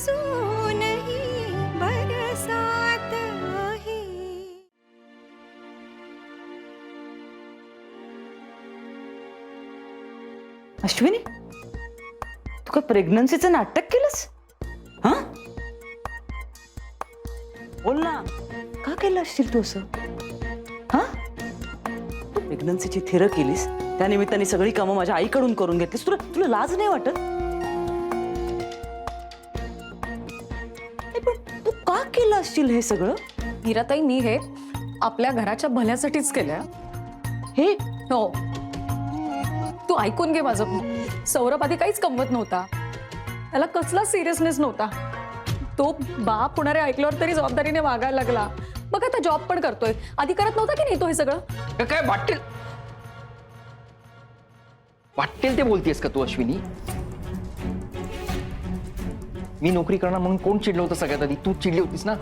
नहीं बरसात है। अश्विनी, तू काय प्रेग्नन्सीचं नाटक केलंस? हा, बोल ना, का केलं असशील तू असं? हा, तू प्रेग्नन्सीची थिरं केलीस, त्यानिमित्ताने सगळी कामं माझ्या आईकडून करून घेतलीस. तुला तुला लाज नाही वाटत? नाही, पण तू का केलं असशील हे सगळं? मीराताई, मी हे आपल्या घराच्या भल्यासाठीच केलंय. हे हो, तू ऐकून घे माझं. सौरभ आधी काहीच कमवत नव्हता, त्याला कसला सिरियसनेस नव्हता. तो बाप होणारे ऐकल्यावर तरी जबाबदारीने वागायला लागला. बघ आता जॉब पण करतोय. आधी करत नव्हता की नाही तो हे सगळं? काय वाटेल वाटेल ते बोलतेस का तू अश्विनी? मी नोकरी करणार म्हणून कोण चिडलं होतं सगळ्यात आधी? तू चिडली होतीस ना.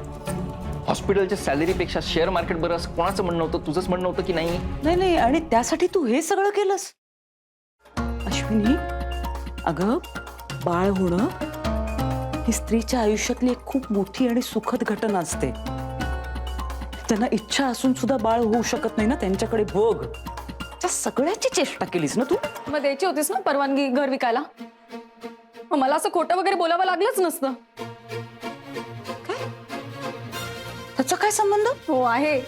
हॉस्पिटलच्या सॅलरीपेक्षा शेअर मार्केट बरं असं कोणाचं म्हणणं होतं? तुझंच म्हणणं होतं की नाही? नाही नाही, आणि त्यासाठी तू हे सगळं केलंस? अश्विनी, अगं, बाळ होणं ही स्त्रीच्या आयुष्यातली एक खूप मोठी आणि सुखद घटना असते. त्यांना इच्छा असून सुद्धा बाळ होऊ शकत नाही ना, त्यांच्याकडे बघ. त्या सगळ्याची चेष्टा केलीस ना तू. मग द्यायची होतीस ना परवानगी घर विकायला. मग मला असं खोटं वगैरे बोलावं लागलंच नसतं. त्याचा काय संबंध? हो आहे.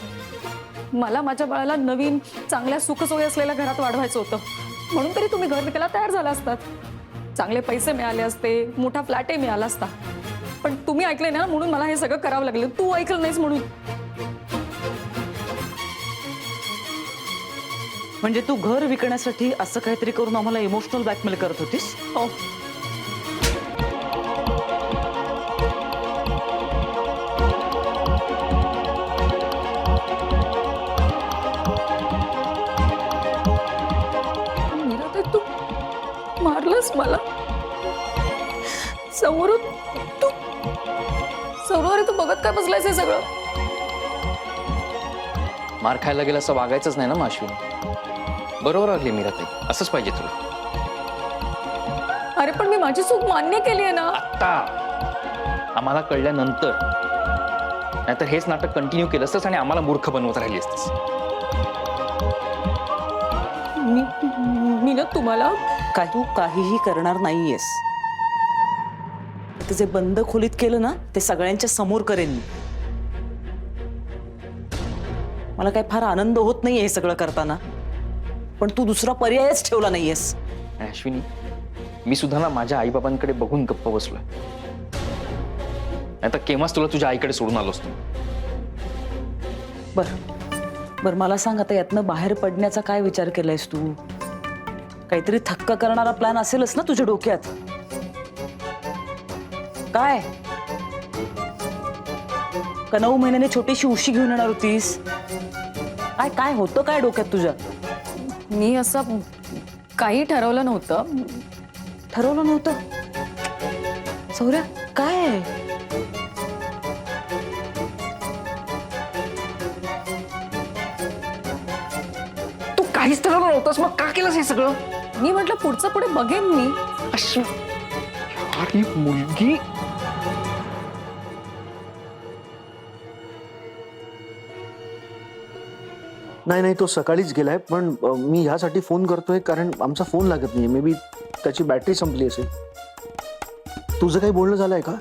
मला माझ्या बाळाला नवीन चांगल्या सुखसोयी असलेल्या घरात वाढवायचं होतं, म्हणून तरी तुम्ही घर विकायला तयार झाला असतात. चांगले पैसे मिळाले असते, मोठा फ्लॅटही मिळाला असता. पण तुम्ही ऐकले ना, म्हणून मला हे सगळं करावं लागलं. तू ऐकलं नाहीस म्हणून. म्हणजे तू घर विकण्यासाठी असं काहीतरी करून आम्हाला इमोशनल ब्लॅकमेल करत होतीस? हो, मीराताई, तू मारलंस मला समोरून. तू समोर तू बघत काय बसलायस हे सगळं? मार खायला गेला असं वागायचंच नाही ना मग अश्विनी. बरोबर वागली मीराताई, असंच पाहिजे तुला. अरे पण मी माझी चूक मान्य केली आहे ना. आता आम्हाला कळल्यानंतर, नाहीतर हेच नाटक कंटिन्यू केलं असतंस आणि आम्हाला मूर्ख बनवत राहिली असतीस. मी ना तुम्हाला काय तू काहीही करणार नाहीयेस. ते जे बंद खोलीत केलं ना, ते सगळ्यांच्या समोर करेन मी. मला काय फार आनंद होत नाहीये हे सगळं करताना, पण तू दुसरा पर्यायच ठेवला नाहीयेस. अश्विनी, मी सुद्धा ना माझ्या आईबाबांकडे बघून गप्प बसलोय. नाहीतर केव्हाच तुला तुझ्या आईकडे सोडून आलो असतो. बर, मला सांग, आता यातनं बाहेर पडण्याचा काय विचार केलायस तू? काहीतरी थक्क करणारा प्लॅन असेलच ना तुझ्या डोक्यात? काय का 9 महिन्याने छोटीशी उशी घेऊन येणार होतीस? काय काय होतं काय डोक्यात तुझ्या? मी असं काही ठरवलं नव्हतं. ठरवलं नव्हतं? सौर्या, काय आहे? तू काहीच ठरवलं नव्हतंस, मग का केलंस हे सगळं? मी म्हटलं पुढचं पुढे बघेन मी. यार, ही मुलगी. नाही, तो सकाळीच गेलाय. पण मी ह्यासाठी फोन करतोय कारण आमचा फोन लागत नाही. मे बी त्याची बॅटरी संपली असेल. तुझं काही बोलणं झालंय का?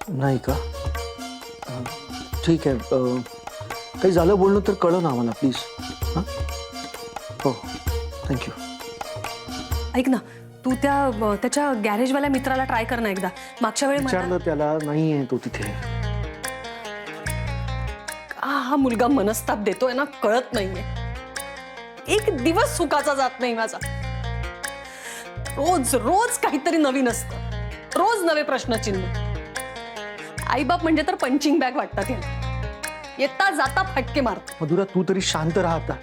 नाही का? ठीक आहे. काही झालं बोलणं तर कळव ना आम्हाला प्लीज. हां, हो, थँक्यू. ऐक ना, तू त्याच्या गॅरेजवाल्या मित्राला ट्राय कर ना एकदा. मागच्या वेळी विचारलं त्याला, नाही आहे तो तिथे. हा मुलगा मनस्ताप देतोय ना, कळत नाहीये. एक दिवस सुखाचा जात नाही माझा. रोज रोज काहीतरी नवीन असतं, रोज नवे प्रश्नचिन्ह. आईबाप म्हणजे तर पंचिंग बॅग वाटतात. येता जाता फटके मारतात. मधुरा, तू तरी शांत राहता.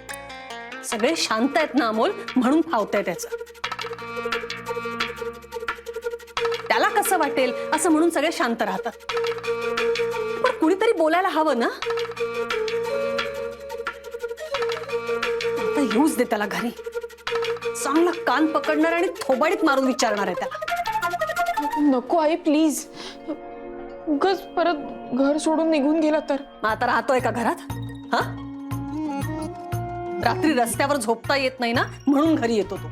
सगळे शांत आहेत ना अमोल, म्हणून फावतंय त्याचं. त्याला कसं वाटेल असं म्हणून सगळे शांत राहतात. पण कुणीतरी बोलायला हवं ना. आता येऊच दे त्याला घरी. चांगला कान पकडणार आणि थोबाडीत मारून विचारणार आहे त्याला. नको आई प्लीज, उगाच परत घर सोडून निघून गेला तर. मग आता राहतोय का घरात? हा, रात्री रस्त्यावर झोपता येत नाही ना म्हणून घरी येतो तो.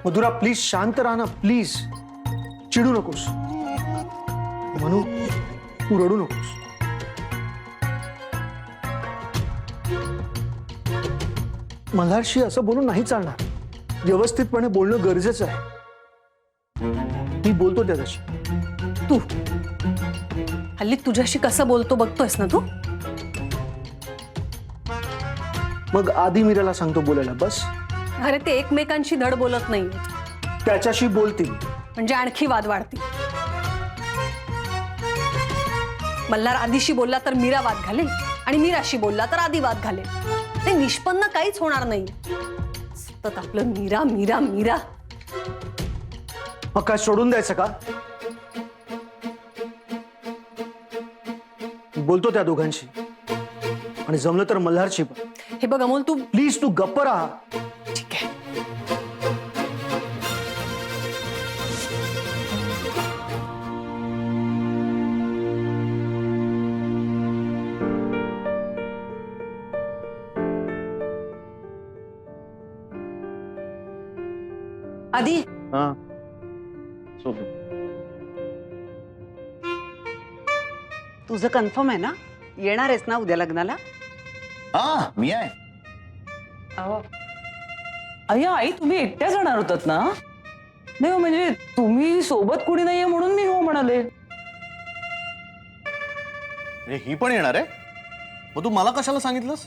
मधुरा प्लीज शांत राहा ना, प्लीज चिडू नकोस. म्हणू तू रडू नकोस. मल्हारशी असं बोलून नाही चालणार. व्यवस्थितपणे बोलणं गरजेचं आहे. मी बोलतो त्याच्याशी. तू हल्ली तुझ्याशी कसं बोलतो बघतोयस ना तू. मग आधी मीराला सांगतो बोलायला, बस. अरे ते एकमेकांशी धड बोलत नाही, त्याच्याशी बोलतील. म्हणजे आणखी वाद वाढतील. मल्हार आधीशी बोलला तर मीरा वाद घालेल आणि मीराशी बोलला तर आधी वाद घालेल. ते निष्पन्न काहीच होणार नाही. सतत आपलं मीरा मीरा मीरा. मग काय सोडून द्यायचं का? बोलतो त्या दोघांशी आणि जमलं तर मल्हारशी पण. हे बघ अमोल, तू प्लीज तू गप्प राहा. ठीक आहे. आधी हा, तुझं कन्फर्म आहे ना? येणार आहेस ना उद्या लग्नाला? हा मी आहे. अय्या आई, तुम्ही एकट्या जाणार होतात ना? नाही हो, म्हणजे तुम्ही सोबत कुणी नाहीये म्हणून मी हो म्हणाले. म्हणजे ही पण येणार आहे? मग तू मला कशाला सांगितलंस?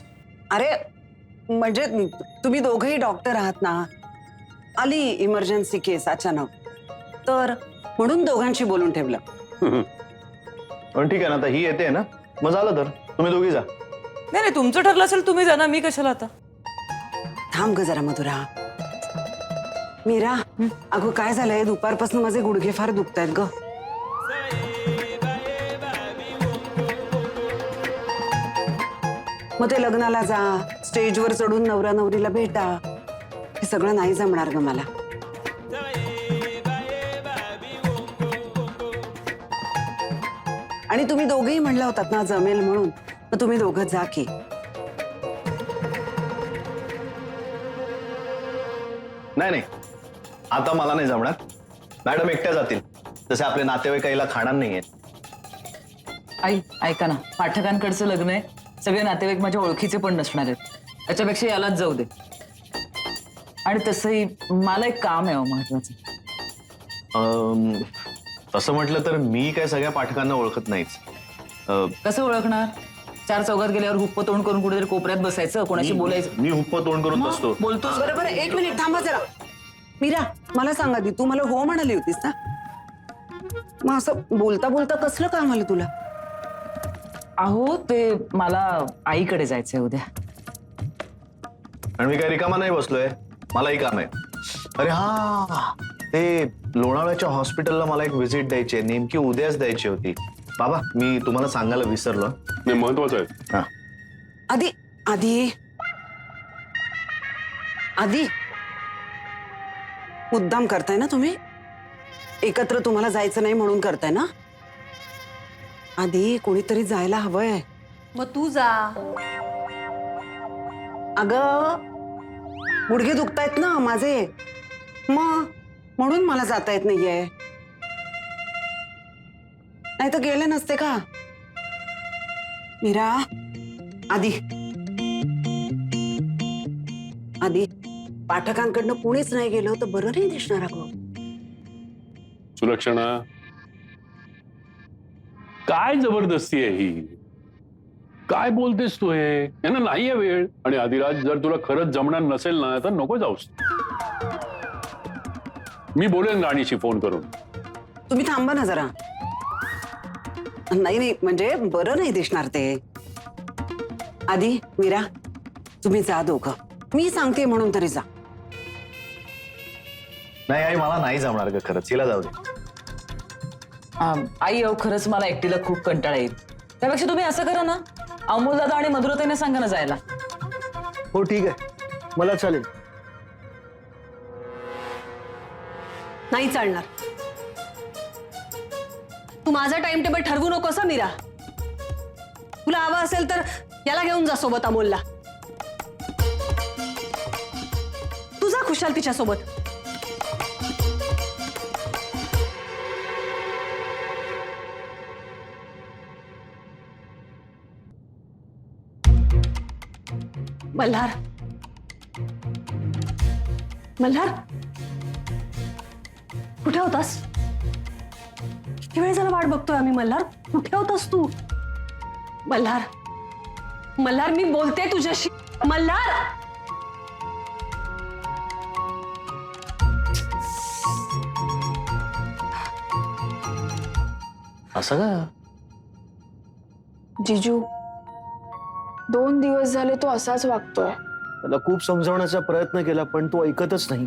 अरे म्हणजे तुम्ही दोघेही डॉक्टर आहात ना. आली इमर्जन्सी केस अचानक, तर म्हणून दोघांशी बोलून ठेवलं. पण ठीक आहे ना, आता ही येते ना, मग झालं तर तुम्ही दोघी जा. नाही नाही, तुमचं ठरलं असेल तुम्ही जा ना, मी कशाला आता. थांब ग जरा मधुरा. मीरा, अगं काय झालंय, दुपारपासून माझे गुडघे फार दुखतायत ग. मग ते लग्नाला जा, स्टेजवर चढून नवरा नवरीला भेटा, हे सगळं नाही जमणार ग मला. आणि तुम्ही दोघेही म्हणला होतात ना जमेल म्हणून, मग तुम्ही दोघं जा की. नाही नाही, आता मला नाही जमणार. मॅडम एकट्या जातील, जसे आपले नातेवाईक आईला खाणार नाहीये. आई ऐका ना, पाठकांकडचं लग्न आहे, सगळे नातेवाईक माझ्या ओळखीचे पण नसणार आहेत. त्याच्यापेक्षा यालाच जाऊ दे. आणि तसंही मला एक काम आहे महत्वाचं. तसं म्हटलं तर मी काय सगळ्या पाठकांना ओळखत नाहीच. कसं ओळखणार? चार चौघात गेल्यावर हुप्प तोंड करून कुठेतरी कोपऱ्यात बसायचं, कोणाशी बोलायचं. मी हुप्प तोंड करून बसतो. बोलतोस बरोबर, एक मिनिट थांबा जरा. मीरा, मला सांग आधी, तू मला हो म्हणाली होतीस ना? मग असं बोलता बोलता कसलं काम आलं तुला? अहो ते मला आईकडे जायचंय उद्या. आणि मी काय रिकामा नाही बसलोय, मलाही काम आहे. अरे हा, ते लोणावळ्याच्या हॉस्पिटलला मला एक व्हिजिट द्यायची आहे, नेमकी उद्याच द्यायची होती. बाबा मी तुम्हाला सांगायला विसरलो. नाही, महत्वाचं आहे. हा, आधी आधी आधी मुद्दाम करताय ना तुम्ही? एकत्र तुम्हाला जायचं नाही म्हणून करताय ना? आधी कोणीतरी जायला हवंय. मग तू जा. अगं गुडघे दुखतायत ना माझे, मग म्हणून मला जाता येत नाहीये. नाही तर गेले नसते का? मीरा, आधी आधी पाठकांकडनं कुणीच नाही गेलो तर बरं नाही दिसणार. अगं सुलक्षणा, काय जबरदस्ती आहे ही? काय बोलतेस तू? हे यांना नाहीये वेळ. आणि आदिराज, जर तुला खरंच जमणार नसेल ना तर नको जाऊस. मी बोलेन राणीशी फोन करून. तुम्ही थांबा ना जरा. नाही नाही, म्हणजे बरं नाही दिसणार ते. आधी मीरा, तुम्ही जा दोघं. मी सांगते म्हणून तरी जा. नाही आई, मला नाही जमणार ग खरंच. हिला जाऊ दे. आई अहो, खरंच मला एकटीला खूप कंटाळा येईल. त्यापेक्षा तुम्ही असं करा ना, अमोल दादा आणि मधुरताईने सांगा ना जायला. हो ठीक आहे, मला चालेल. नाही चालणार. तू माझा टाइम टेबल ठरवू नकोस हं, मीरा. तुला हवा असेल तर याला घेऊन जा सोबत अमोलला. तुझा खुशाल तिच्या सोबत. मल्हार, मल्हार, कुठे होतास? किती वेळ झाला वाट बघतोय आम्ही. मल्हार, कुठे होतास तू? मल्हार, मल्हार, मी बोलते तुझ्याशी. मल्हार, असं का? जिजू 2 दिवस झाले तो असाच वागतोय. त्याला खूप समजावण्याचा प्रयत्न केला पण तो ऐकतच नाही.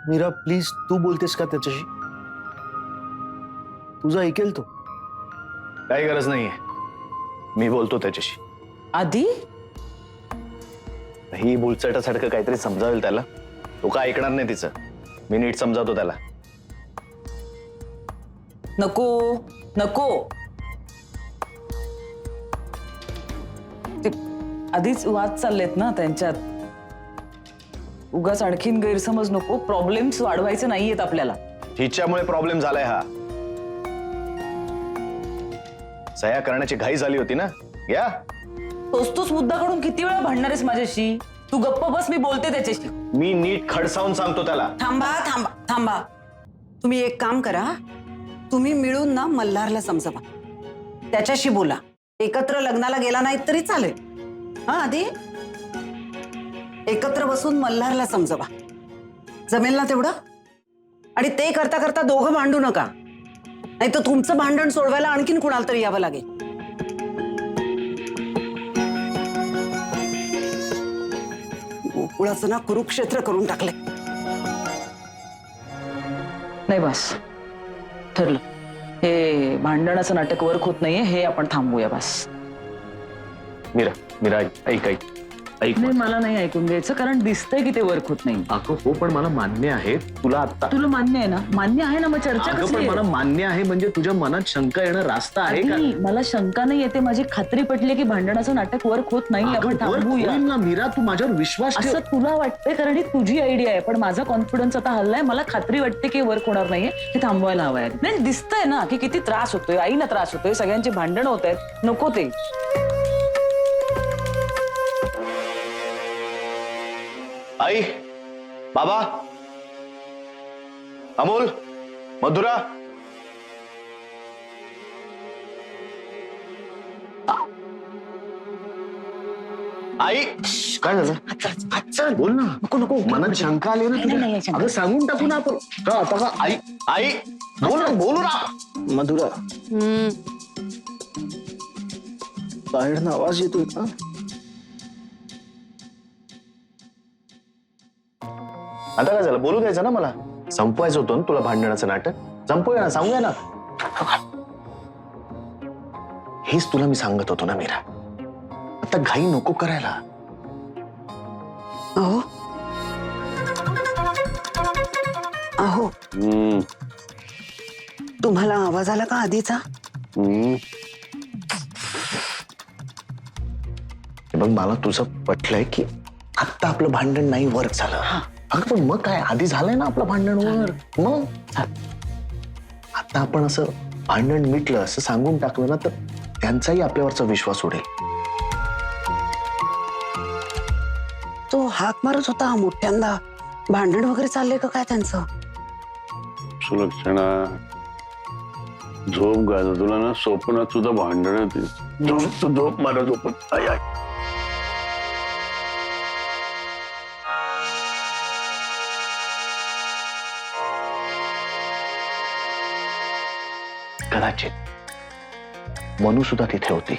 मीरा प्लीज तू बोलतेस का त्याच्याशी? तुझं ऐकेल तो. काही गरज नाहीये, मी बोलतो त्याच्याशी. आधी ही बुलचटासारखं काहीतरी समजावेल त्याला. तो काय ऐकणार नाही तिचं. मी नीट समजावतो त्याला. नको नको, ते आधीच वाद चाललेत ना त्यांच्यात. उगाच आणखीन गैरसमज नको. प्रॉब्लेम्स वाढवायचे नाहीयेत आपल्याला. हिच्यामुळे प्रॉब्लेम झालाय हा. सह्या करण्याची घाई झाली होती ना. या तोच मुद्दा काढून किती वेळा भांडणार आहेस माझ्याशी? तू गप्प बस, मी बोलते त्याच्याशी. मी नीट खडसावून सांगतो त्याला. थांबा थांबा थांबा. तुम्ही एक काम करा, तुम्ही मिळून ना मल्हारला समजवा. त्याच्याशी बोला. एकत्र लग्नाला गेला नाही तरी चालेल. हा, आधी एकत्र बसून मल्हारला समजवा. जमेल ना तेवढं? आणि ते करता करता दोघं भांडू नका, नाही तर तुमचं भांडण सोडवायला आणखीन कुणाला तरी यावं लागेल. गोकुळाचं ना कुरुक्षेत्र करून टाकलंय. नाही बस, ठरलं. हे भांडणाचं नाटक वर्क होत नाहीये, हे आपण थांबवूया बस. मीरा, मीरा ऐक ऐक ऐक. नाही, मला नाही ऐकून घ्यायचं, कारण दिसतंय की ते वर्क होत नाही. अगं हो, पण मला मान्य आहे. तुला आता तुला मान्य आहे ना? मान्य आहे ना, मग चर्चा अगं कसली पण आहे? मला मान्य आहे म्हणजे तुझ्या मनात शंका येणं रास्त आहे का? आधी मला शंका नाही येते, माझी खात्री पटली की भांडणाचं नाटक वर्क होत नाही. आपण अगं, work थांबूया. होईल ना मीरा, तू माझ्यावर विश्वास ठेव. असं तुला वाटतंय कारण ही तुझी आयडिया आहे, पण माझा कॉन्फिडन्स आता हल्लाय. मला खात्री वाटते की वर्क होणार नाहीये. हे थांबवायला हवंय. नाही, दिसतंय ना की किती त्रास होतोय, आईला त्रास होतोय, सगळ्यांची भांडणं होत आहेत. नको ते. आई, बाबा, अमोल, मधुरा, आई, काय झालं? बोल ना. नको नको, मनात शंका आली ना तुझ्या. अगं सांगून टाकू ना आपण. का आता का? आई, आई, बोल ना, बोलू ना. मधुरा, बाहेरनं आवाज येतोय का? आता काय झालं? बोलू द्यायचं ना मला. संपवायचं होतं ना तुला भांडणाचं नाटक. संपवूया ना, सांगूया ना. हेच तुला मी सांगत होतो ना मीरा. आता घाई नको करायला. अहो अहो, तुम्हाला आवाज आला का आधीचा? बघ, मला तुझं पटलंय की आता आपलं भांडण नाही वर्क झालं. अगं पण मग काय, आधी झालंय ना आपलं भांडण वर्क. मग आता आपण असं भांडण मिटलं असं सांगून टाकलं ना, तर त्यांचाही आपल्यावरचा विश्वास उडेल. तो हाक मारत होता मोठ्यांदा. भांडण वगैरे चाललंय का काय त्यांचं? सुलक्षणा, झोप घाल. तुला ना स्वप्नात सुद्धा भांडण झोप मला झोपत. I I. कदाचित मनू सुद्धा तिथे होती,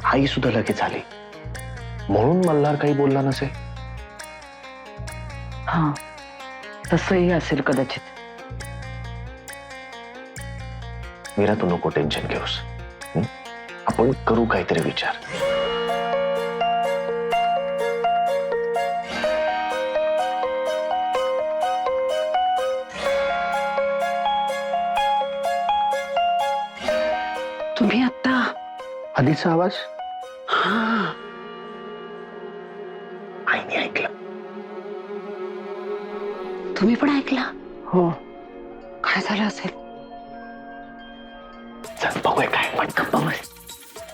आई सुद्धा लगेच आली, म्हणून मल्हार काही बोलला नसेल. हा, तसंही असेल कदाचित. मीरा, तू नको टेन्शन घेऊस. आपण करू काहीतरी विचार. तुम्ही आता आधीचा आवाज आईने ऐकलं. तुम्ही पण ऐकला? हो. काय झालं असेल? चल बघूया काय पटकन.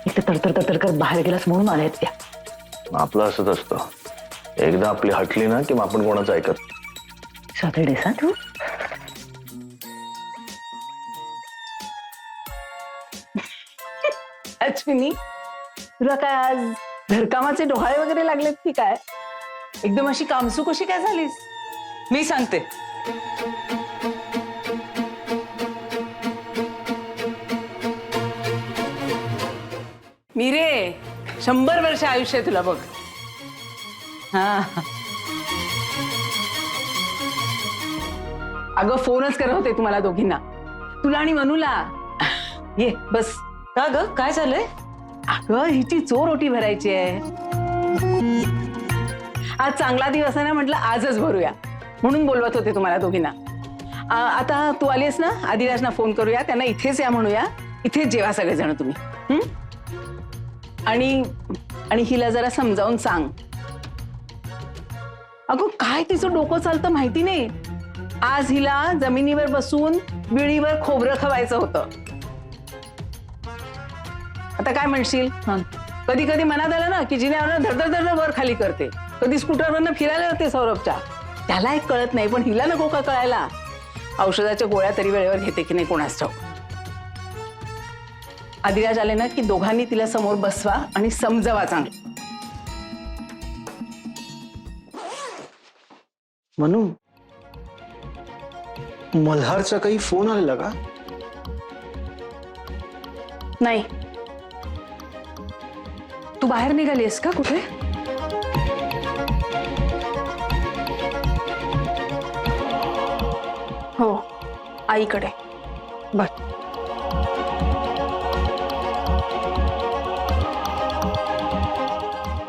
एक तर तडतड करत बाहेर गेलास म्हणून आल्यात त्या. आपलं असंच असतं, एकदा आपली हटली ना की मग आपण कोणाचं ऐकत नाही. सॅटर्डेस हा तू. अश्विनी, तुला काय आज घरकामाचे डोहाळे वगैरे लागलेत की काय? एकदम अशी कामसू कशी काय झालीस? मी सांगते. मीरे, 100 वर्ष आयुष्य आहे तुला बघ. हा, अगं फोनच करत होते तुम्हाला दोघींना, तुला आणि मनूला. ये बस. का ग काय झालंय? अगं हिची चोरोटी भरायची आहे. आज चांगला दिवस आहे ना, म्हटलं आजच भरूया म्हणून बोलवत होते तुम्हाला दोघींना. आता तू आलीस ना, आदिराजना फोन करूया, त्यांना इथेच या म्हणूया, इथेच जेवा सगळेजण तुम्ही. आणि हिला जरा समजावून सांग. अगं काय तिचं डोकं चालतं माहिती नाही. आज हिला जमिनीवर बसून विळीवर खोबरं खवायचं होतं. आता काय म्हणशील? कधी कधी मनात आलं ना की जिन्यावरनं धडधड वर खाली करते, कधी स्कूटरवरनं फिरायला जाते सौरभच्या. त्याला एक कळत नाही, पण हिला नको का कळायला? औषधाच्या गोळ्या तरी वेळेवर घेते की नाही कोणास ठाऊक. आदिराज आले ना की दोघांनी तिला समोर बसवा आणि समजावा चांगलं. म्हणू मल्हारचा काही फोन आलेला का? नाही. तू बाहेर निघालीस का कुठे? हो, आईकडे. बर.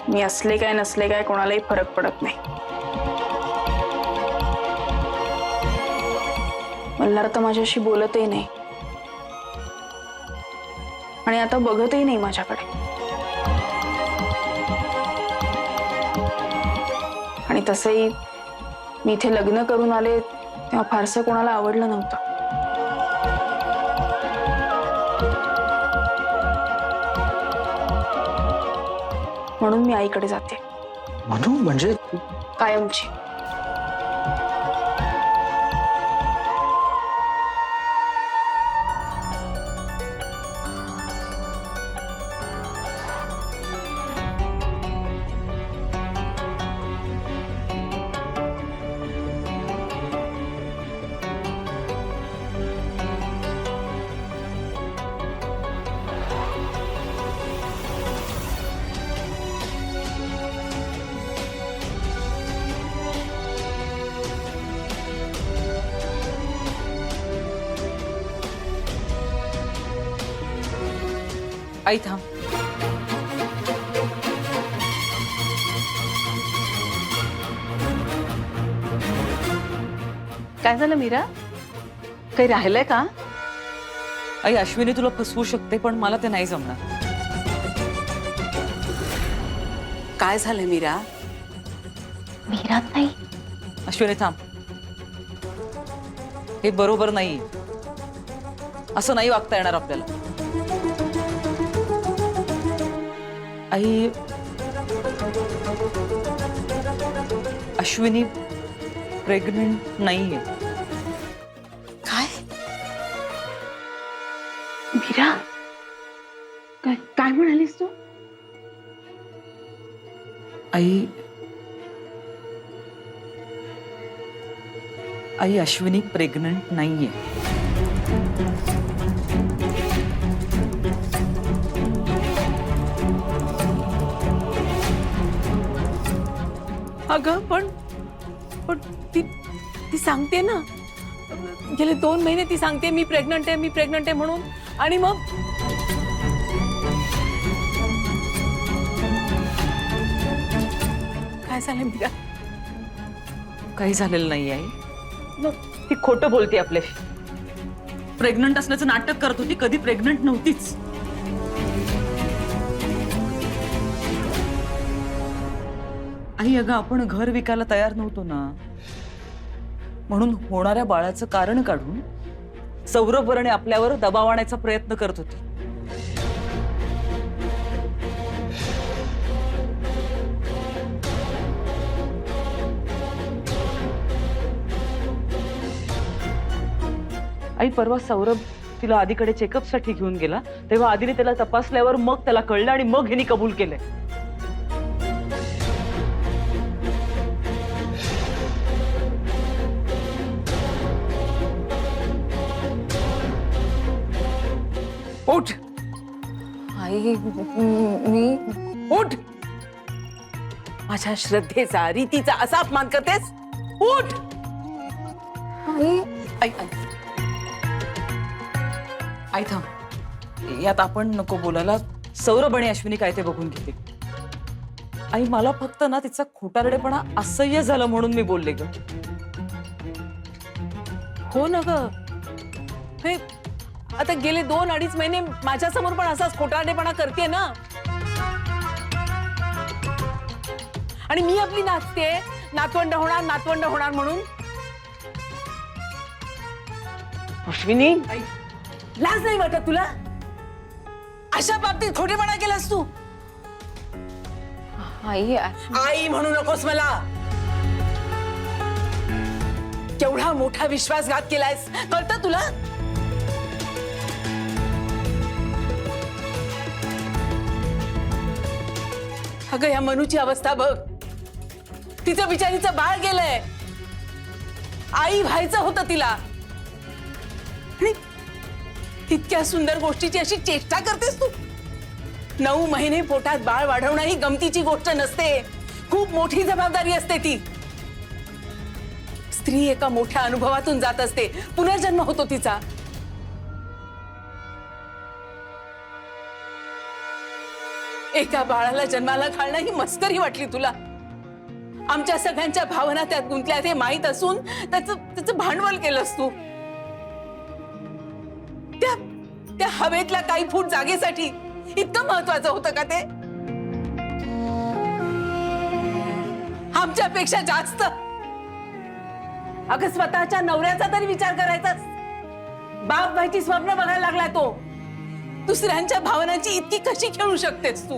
मी असले काय नसले काय कोणालाही फरक पडत नाही. मल्हार तर माझ्याशी बोलतही नाही आणि आता बघतही नाही माझ्याकडे. आणि तसंही मी इथे लग्न करून आले तेव्हा फारसं कोणाला आवडलं नव्हतं. म्हणून मी आईकडे जाते. म्हणू म्हणजे कायमची. आई थांब. काय झालं मीरा? काही राहिलंय का? आई अश्विनी तुला फसवू शकते, पण मला ते नाही जमणार. काय झालं मीरा? अश्विनी थांब. हे बरोबर नाही. असं नाही वागता येणार आपल्याला. आई अश्विनी प्रेग्नेंट नाहीये. काय? मीरा, काय म्हणालीस तू? आई अश्विनी प्रेग्नंट नाहीये. अगं पण ती सांगते ना, गेले 2 महिने ती सांगते मी प्रेग्नंट आहे म्हणून. आणि मग काय झालं मीरा? काही झालेलं नाही आई. मग ती खोटं बोलते आपल्याशी. प्रेग्नंट असल्याचं नाटक करत होती, कधी प्रेग्नंट नव्हतीच. आई अगं आपण घर विकायला तयार नव्हतो ना, म्हणून होणाऱ्या बाळाचं कारण काढून सौरभवरणे आपल्यावर दबाव आणायचा प्रयत्न करत होती. आई परवा सौरभ तिला आधीकडे चेकअप साठी घेऊन गेला तेव्हा आधीने त्याला तपासल्यावर मग त्याला कळलं आणि मग हिने कबूल केलंय. उठ आई मी उठ. माझ्या श्रद्धेचा रीतीचा असा अपमान करतेस? उठ. आई आई आई थांब, यात आपण नको बोलायला. सौरभ आणि अश्विनी काय ते बघून घेते. आई मला फक्त ना तिचा खोटारडेपणा असह्य झालं म्हणून मी बोलले ग. हो ना ग, हे आता गेले 2-2.5 महिने माझ्या समोर पण असाच खोटारडेपणा करते ना, आणि मी आपली नाचते नातवंड होणार म्हणून. अश्विनी, लाज नाही वाटत तुला? अशा बाबतीत खोटेपणा केलास तू? आई आई म्हणू नकोस मला. केवढा मोठा विश्वासघात केलायस कळतं तुला? अगं या मनूची अवस्था बघ, तिचं बिचारीचं बाळ गेलंय. आई व्हायचं होतं तिला, आणि इतक्या सुंदर गोष्टीची अशी चेष्टा करतेस तू? 9 महिने पोटात बाळ वाढवणं ही गमतीची गोष्ट नसते, खूप मोठी जबाबदारी असते ती. स्त्री एका मोठ्या अनुभवातून जात असते, पुनर्जन्म होतो तिचा. एका बाळाला जन्माला घालणं ही मस्करी वाटली तुला? आमच्या सगळ्यांच्या भावना त्यात गुंतल्यात हे माहीत असून त्याचं भांडवल केलंस तू. त्या हवेतल्या काही फूट जागेसाठी इतकं महत्वाचं होतं का ते? आमच्यापेक्षा जास्त. अगं स्वतःच्या नवऱ्याचा तरी विचार करायचा. बाप व्हायची स्वप्न बघायला लागला तो. दुसऱ्यांच्या भावनांची इतकी कशी खेळू शकतेस तू?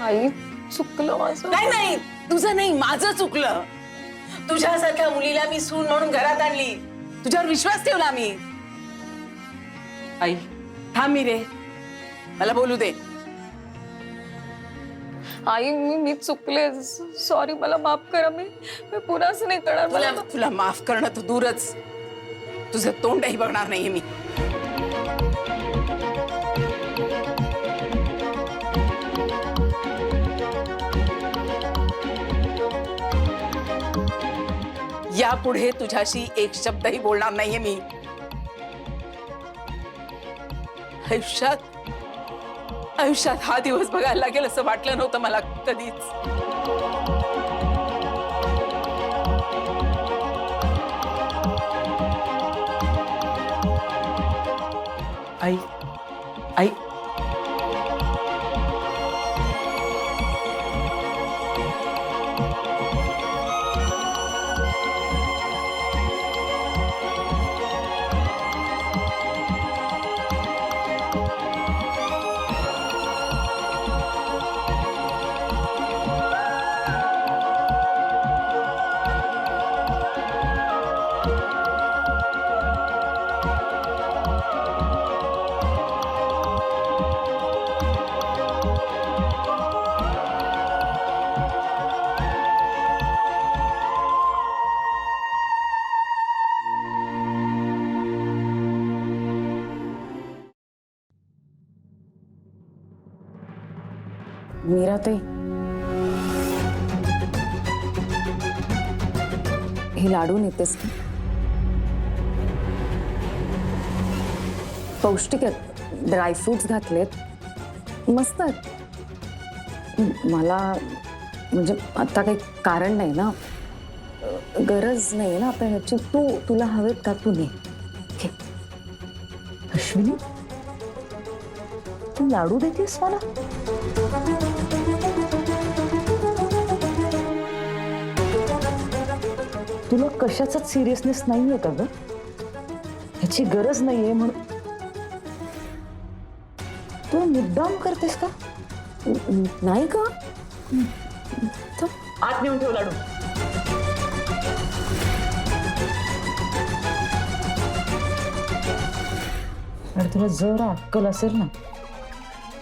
आई चुकलं माझं. नाही, तुझं नाही, माझं चुकलं. तुझ्यासारख्या मुलीला मी सून म्हणून घरात आणली, तुझ्यावर विश्वास ठेवला मी. आई थांब मी रे, मला बोलू दे. आई मी चुकले, सॉरी, मला माफ करा. मी पुन्हा असं नाही करणार. तुला माफ करणं तर दूरच, तुझं तोंडही बघणार नाहीये मी. यापुढे तुझ्याशी एक शब्दही बोलणार नाहीये मी. आयुष्यात हा दिवस बघायला लागेल असं वाटलं नव्हतं मला कधीच. आई आई मीराताई, हे लाडू नेतेस का? पौष्टिक आहेत, ड्रायफ्रुट्स घातलेत, मस्त आहेत. मला म्हणजे आता काही कारण नाही ना, गरज नाही ना आपण ह्याची. तुला हवेत का? तू ने. अश्विनी, तू लाडू देतेस मला? तुला कशाचाच सिरियसनेस नाहीये का ग? ह्याची गरज नाहीये म्हणून तू मुद्दाम करतेस का? नाही का आत नेऊन ठेव लाडू. आणि तुला जर अक्कल असेल ना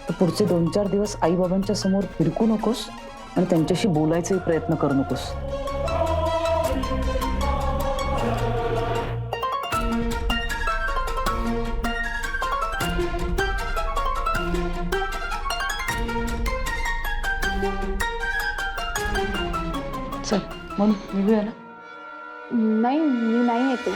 तर पुढचे 2-4 दिवस आई बाबांच्या समोर फिरकू नकोस आणि त्यांच्याशी बोलायचाही प्रयत्न करू नकोस. चल म्हणून निघूया ना. नाही मी नाही येते.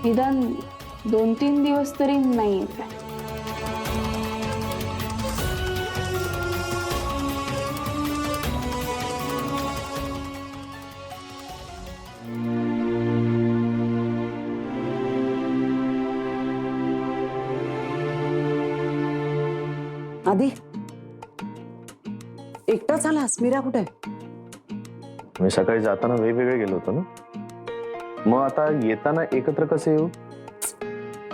निदान 2-3 दिवस तरी नाही येत. आधी एकटाच आलास? मीरा कुठे? मी सकाळी जाताना वेगवेगळे गेलो होतो ना, मग आता येताना एकत्र कसे येऊ?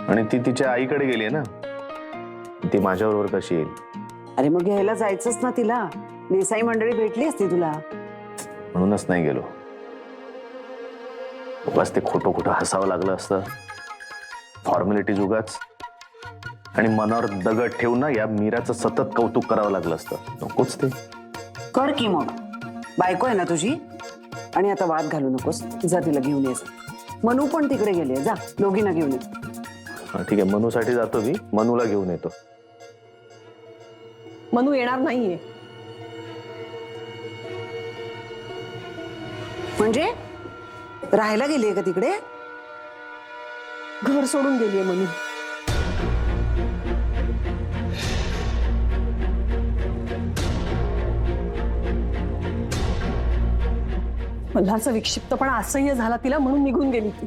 आणि ती तिच्या आईकडे गेली ना, ती माझ्याबरोबर कशी येईल? अरे मग घ्यायला जायचंच ना तिला. नेसाई मंडळी भेटली असती तुला. म्हणूनच नाही गेलो. बस ते खोटं खोटं हसावं लागलं असतं, फॉर्मॅलिटीज उगाच, आणि मनावर दगड ठेवून ना या मीराचं सतत कौतुक करावं लागलं असतं. नकोच ते. कर की मग. बायको आहे ना तुझी. आणि आता वाद घालू नकोस. जा तिला घेऊन ये. मनू पण तिकडे गेले. जा दोघींना घेऊन ये. हा, ठीक आहे, मनूसाठी जातो मी. मनूला घेऊन येतो. मनू येणार नाहीये. म्हणजे राहायला गेलीये का तिकडे? घर सोडून गेलीये मनू. मल्हारचा विक्षिप्तपणा असह्य झाला तिला म्हणून निघून गेली ती.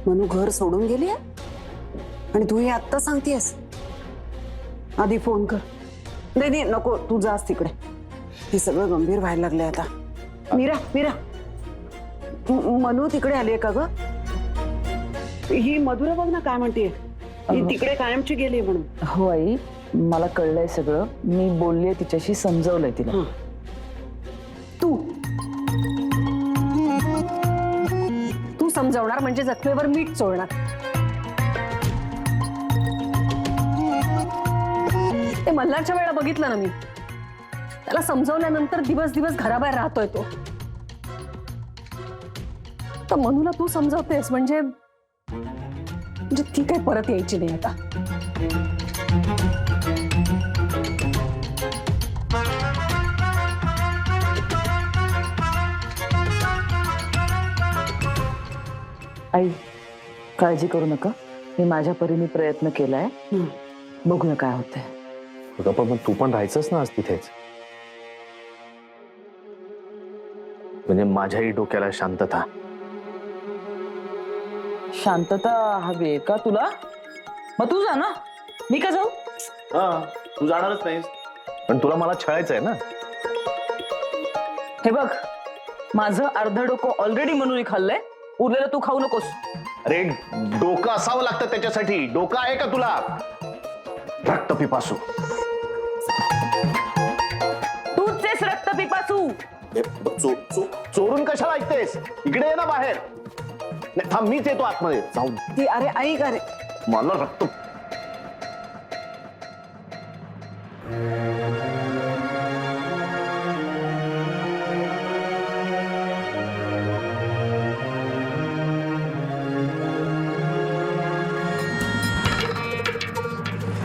मनू घर सोडून गेली आणि तू हे आत्ता सांगतेस? आधी फोन कर. नाही नाही नको, तू जास तिकडे. हे सगळं गंभीर व्हायला लागलंय आता. मीरा मीरा, मनू तिकडे आलीये का ग? ही मधुरा बघ ना काय म्हणतेय. ही तिकडे कायमची गेली म्हणून. हो आई, मला कळलंय सगळं. मी बोललीये तिच्याशी, समजवलंय तिला. तू समजवणार म्हणजे जखमेवर मीठ चोळणार. ते मल्हारच्या वेळेला बघितलं ना मी. त्याला समजवल्यानंतर दिवस दिवस घराबाहेर राहतोय तो. तर मनूला तू समजवतेस म्हणजे ती काही परत यायची नाही आता. आई काळजी करू नका. मी माझ्या परीने प्रयत्न केलाय. बघूया काय होतंय. पण तू पण राहायचंच ना आज तिथेच. म्हणजे माझ्याही डोक्याला शांतता. शांतता हवी आहे का तुला? मग तू जा ना. मी का जाऊ? हा, तू जाणारच नाहीस. पण तुला मला छळायचंय ना. हे बघ, माझं अर्ध डोकं ऑलरेडी म्हणून खाल्लंय. उरलेलं तू खाऊ नकोस. अरे डोकं असावं लागतं त्याच्यासाठी. डोकं आहे का तुला? रक्त पिपासू. तूच आहेस रक्त पिपासू. चोरून कशाला ऐकतेस? इकडे ये ना बाहेर. नाही थांब, मीच येतो आतमध्ये. जाऊ ती अरे ऐक. अरे मला रक्त.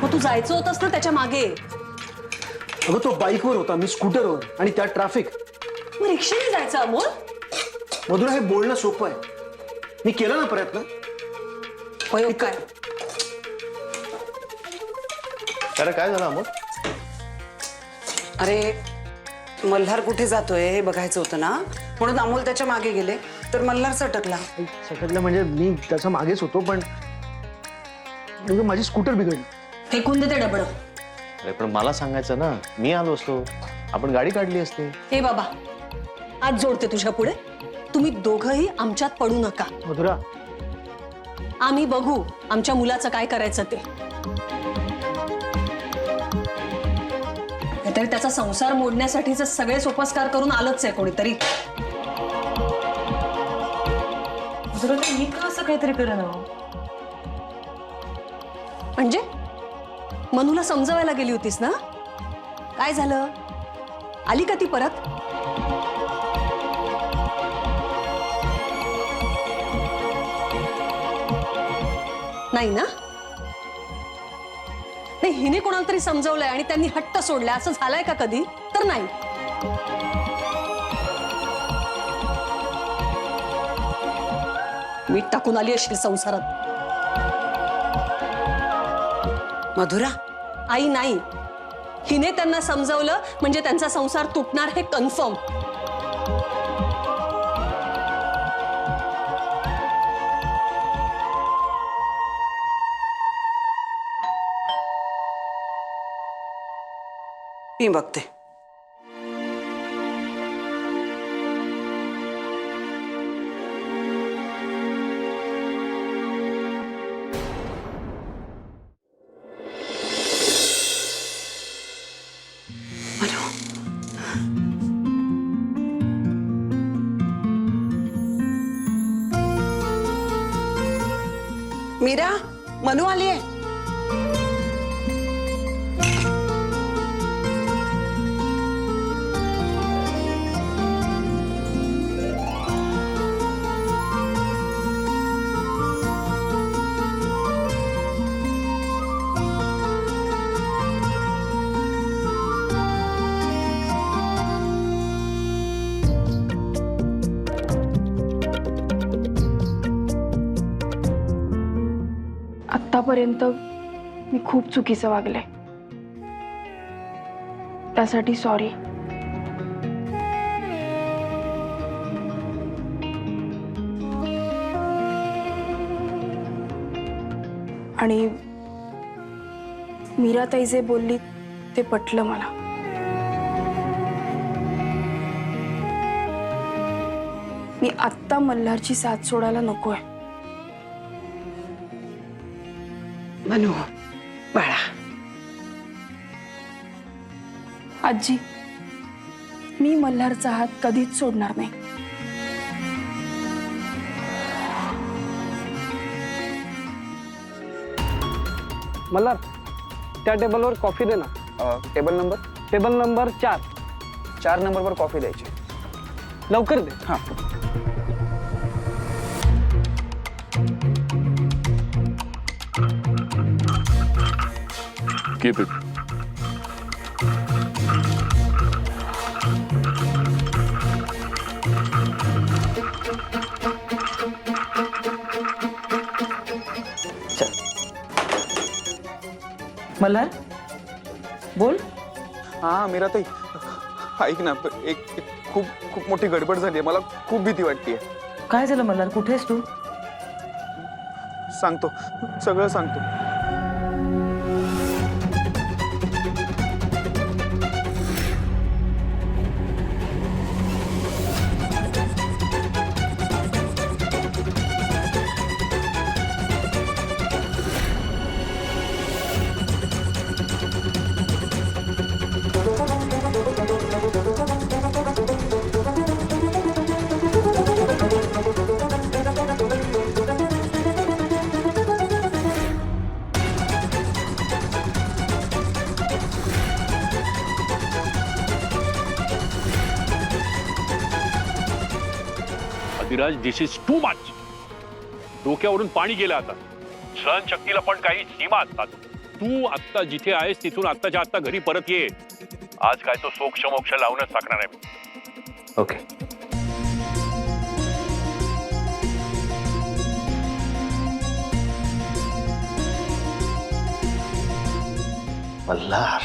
मग तू जायचं होतंस ना त्याच्या मागे. अगं तो बाईकवर होता, मी स्कूटरवर, आणि त्यात ट्रॅफिक. मग रिक्षाने जायचं अमोल. मधुरा, हे बोलणं सोपं आहे. मी केलं ना प्रयत्न. उपयोग काय? अरे काय झालं अमोल? अरे मल्हार कुठे जातोय हे बघायचं होतं ना, म्हणून अमोल त्याच्या मागे गेले. तर मल्हार सटकला. सटकलं म्हणजे मी त्याच्या मागेच होतो, पण नेमकं माझी स्कूटर बिघडली. फेकून दे ते डबडं. अरे पण मला सांगायचं ना, मी आलो असतो, आपण गाडी काढली असते. हे बाबा, आज जोडते तुझ्या पुढे. तुम्ही दोघंही आमच्यात पडू नका. मधुरा, आम्ही बघू आमच्या मुलाचं काय करायचं ते. तरी त्याचा संसार मोडण्यासाठीचे सगळे सोपस्कार करून आलंच आहे कोणीतरी. मी का असं काहीतरी करणं? म्हणजे मनूला समजवायला गेली होतीस ना? काय झालं? आली का ती परत? नाही ना? नाही, हिने कोणाला तरी समजवलंय आणि त्यांनी हट्ट सोडलाय असं झालंय का कधी? तर नाही. मीठ टाकून आली असेल संसारात. मधुरा, आई नाही, हिने त्यांना समजवलं म्हणजे त्यांचा संसार तुटणार हे कन्फर्म. मी बघते. मीरा, मनू आली आहे. आतापर्यंत मी खूप चुकीचं वागले, त्यासाठी सॉरी. आणि मीराताई जे बोलली ते पटलं मला. मी आत्ता मल्हारची साथ सोडायला नकोय. मनू बाळा, आजी, मी मल्हारचा हात कधीच सोडणार नाही. मल्हार, त्या टेबलवर कॉफी दे ना. टेबल नंबर 4 नंबरवर कॉफी द्यायची. लवकर दे. हां. Keep it. मल्हार, बोल. हा मीराताई, ऐक ना, एक खूप खूप मोठी गडबड झाली आहे. मला खूप भीती वाटतेय. काय झालं मल्हार? कुठेस तू? सांगतो, सगळं सांगतो. अधिराज, दिस इज टू मच. डोक्यावरून पाणी गेलं आता. सहनशक्तीला पण काही सीमा असतात. तू आत्ता जिथे आहेस तिथून आत्ताच्या आत्ता घरी परत ये. आज काय तो सोक्ष मोक्ष लावूनच टाकणार आहे. ओके. मल्हार,